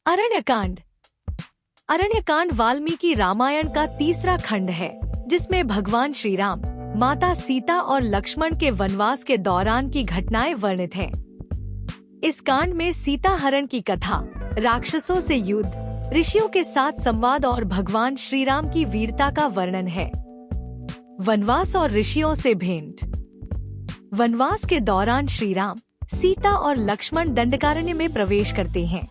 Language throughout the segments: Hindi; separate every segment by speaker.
Speaker 1: अरण्यकांड। अरण्यकांड वाल्मीकि रामायण का तीसरा खंड है, जिसमें भगवान श्री राम, माता सीता और लक्ष्मण के वनवास के दौरान की घटनाएं वर्णित हैं। इस कांड में सीता हरण की कथा, राक्षसों से युद्ध, ऋषियों के साथ संवाद और भगवान श्री राम की वीरता का वर्णन है। वनवास और ऋषियों से भेंट। वनवास के दौरान श्री राम, सीता और लक्ष्मण दंडकारण्य में प्रवेश करते हैं।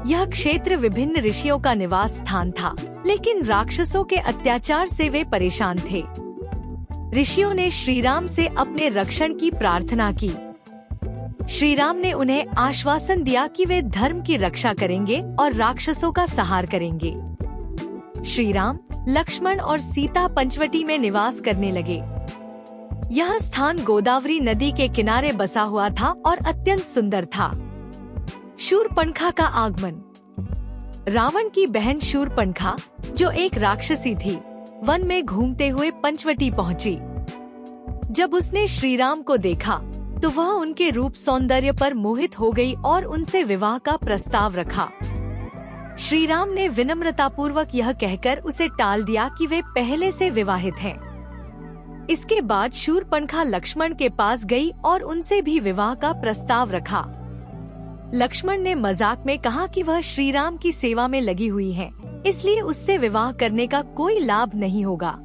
Speaker 1: यह क्षेत्र विभिन्न ऋषियों का निवास स्थान था, लेकिन राक्षसों के अत्याचार से वे परेशान थे। ऋषियों ने श्री राम से अपने रक्षण की प्रार्थना की। श्री राम ने उन्हें आश्वासन दिया कि वे धर्म की रक्षा करेंगे और राक्षसों का संहार करेंगे। श्री राम, लक्ष्मण और सीता पंचवटी में निवास करने लगे। यह स्थान गोदावरी नदी के किनारे बसा हुआ था और अत्यंत सुंदर था। शूर्पणखा का आगमन। रावण की बहन शूर्पणखा, जो एक राक्षसी थी, वन में घूमते हुए पंचवटी पहुंची। जब उसने श्री राम को देखा तो वह उनके रूप सौंदर्य पर मोहित हो गई और उनसे विवाह का प्रस्ताव रखा। श्री राम ने विनम्रतापूर्वक यह कहकर उसे टाल दिया कि वे पहले से विवाहित हैं। इसके बाद शूर्पणखा लक्ष्मण के पास गई और उनसे भी विवाह का प्रस्ताव रखा। लक्ष्मण ने मजाक में कहा कि वह श्री राम की सेवा में लगी हुई हैं, इसलिए उससे विवाह करने का कोई लाभ नहीं होगा।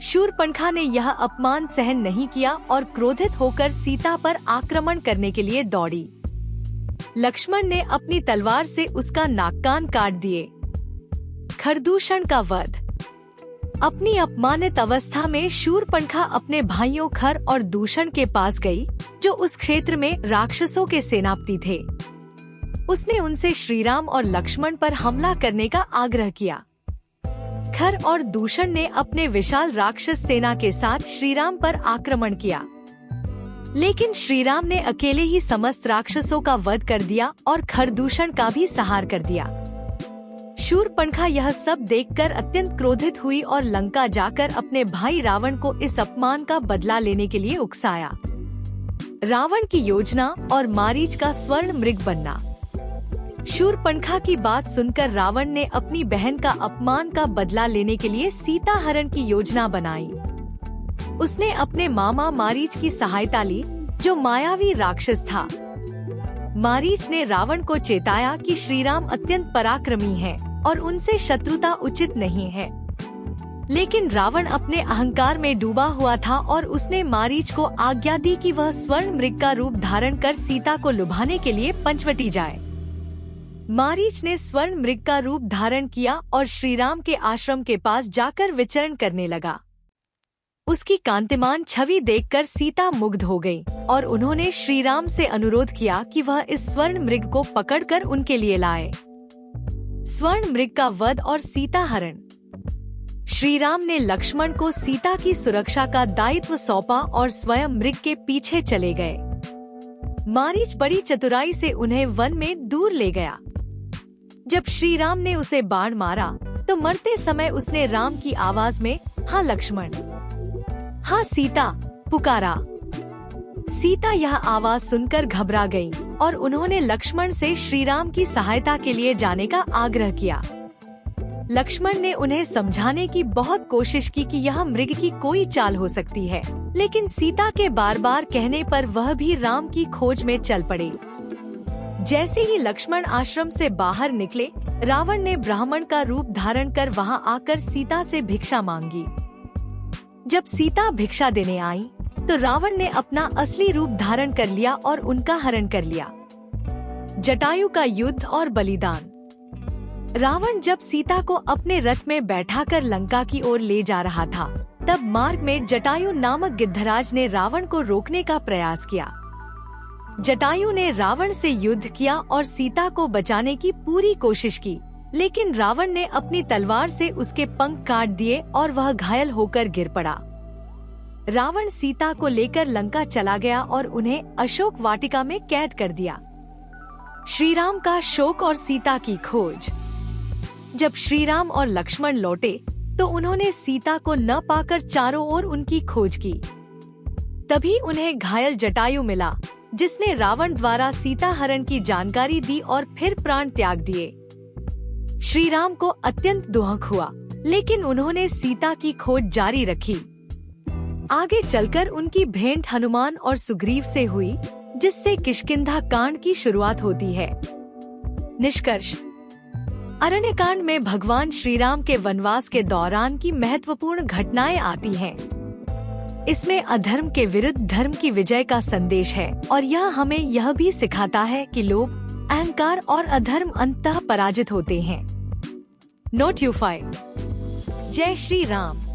Speaker 1: शूर्पणखा ने यह अपमान सहन नहीं किया और क्रोधित होकर सीता पर आक्रमण करने के लिए दौड़ी। लक्ष्मण ने अपनी तलवार से उसका नाक कान काट दिए। खरदूषण का वध। अपनी अपमानित अवस्था में शूर्पणखा अपने भाइयों खर और दूषण के पास गई, जो उस क्षेत्र में राक्षसों के सेनापति थे। उसने उनसे श्री राम और लक्ष्मण पर हमला करने का आग्रह किया। खर और दूषण ने अपने विशाल राक्षस सेना के साथ श्री राम पर आक्रमण किया, लेकिन श्री राम ने अकेले ही समस्त राक्षसों का वध कर दिया और खरदूषण का भी संहार कर दिया। शूर्पणखा यह सब देखकर अत्यंत क्रोधित हुई और लंका जाकर अपने भाई रावण को इस अपमान का बदला लेने के लिए उकसाया। रावण की योजना और मारीच का स्वर्ण मृग बनना। शूर्पणखा की बात सुनकर रावण ने अपनी बहन का अपमान का बदला लेने के लिए सीता हरण की योजना बनाई। उसने अपने मामा मारीच की सहायता ली, जो मायावी राक्षस था। मारीच ने रावण को चेताया कि श्री राम अत्यंत पराक्रमी हैं और उनसे शत्रुता उचित नहीं है। लेकिन रावण अपने अहंकार में डूबा हुआ था और उसने मारीच को आज्ञा दी कि वह स्वर्ण मृग का रूप धारण कर सीता को लुभाने के लिए पंचवटी जाए। मारीच ने स्वर्ण मृग का रूप धारण किया और श्री राम के आश्रम के पास जाकर विचरण करने लगा। उसकी कांतिमान छवि देखकर सीता मुग्ध हो गई और उन्होंने श्री राम से अनुरोध किया कि वह इस स्वर्ण मृग को पकड़कर उनके लिए लाए। स्वर्ण मृग का वध और सीता हरण। श्री राम ने लक्ष्मण को सीता की सुरक्षा का दायित्व सौंपा और स्वयं मृग के पीछे चले गए। मारीच बड़ी चतुराई से उन्हें वन में दूर ले गया। जब श्री राम ने उसे बाण मारा तो मरते समय उसने राम की आवाज में "हाँ लक्ष्मण, हाँ सीता" पुकारा। सीता यह आवाज सुनकर घबरा गई और उन्होंने लक्ष्मण से श्री राम की सहायता के लिए जाने का आग्रह किया। लक्ष्मण ने उन्हें समझाने की बहुत कोशिश की कि यह मृग की कोई चाल हो सकती है, लेकिन सीता के बार बार कहने पर वह भी राम की खोज में चल पड़े। जैसे ही लक्ष्मण आश्रम से बाहर निकले, रावण ने ब्राह्मण का रूप धारण कर वहां आकर सीता से भिक्षा मांगी। जब सीता भिक्षा देने आई तो रावण ने अपना असली रूप धारण कर लिया और उनका हरण कर लिया। जटायु का युद्ध और बलिदान। रावण जब सीता को अपने रथ में बैठाकर लंका की ओर ले जा रहा था, तब मार्ग में जटायु नामक गिद्धराज ने रावण को रोकने का प्रयास किया। जटायु ने रावण से युद्ध किया और सीता को बचाने की पूरी कोशिश की, लेकिन रावण ने अपनी तलवार से उसके पंख काट दिए और वह घायल होकर गिर पड़ा। रावण सीता को लेकर लंका चला गया और उन्हें अशोक वाटिका में कैद कर दिया। श्री राम का शोक और सीता की खोज। जब श्री राम और लक्ष्मण लौटे तो उन्होंने सीता को न पाकर चारों ओर उनकी खोज की। तभी उन्हें घायल जटायु मिला, जिसने रावण द्वारा सीता हरण की जानकारी दी और फिर प्राण त्याग दिए। श्री राम को अत्यंत दुख हुआ, लेकिन उन्होंने सीता की खोज जारी रखी। आगे चलकर उनकी भेंट हनुमान और सुग्रीव से हुई, जिससे किष्किंधा कांड की शुरुआत होती है। निष्कर्ष: अरण्यकांड में भगवान श्री राम के वनवास के दौरान की महत्वपूर्ण घटनाएं आती हैं। इसमें अधर्म के विरुद्ध धर्म की विजय का संदेश है और यह हमें यह भी सिखाता है कि लोभ, अहंकार और अधर्म अंततः पराजित होते हैं। नोट 5। जय श्री राम।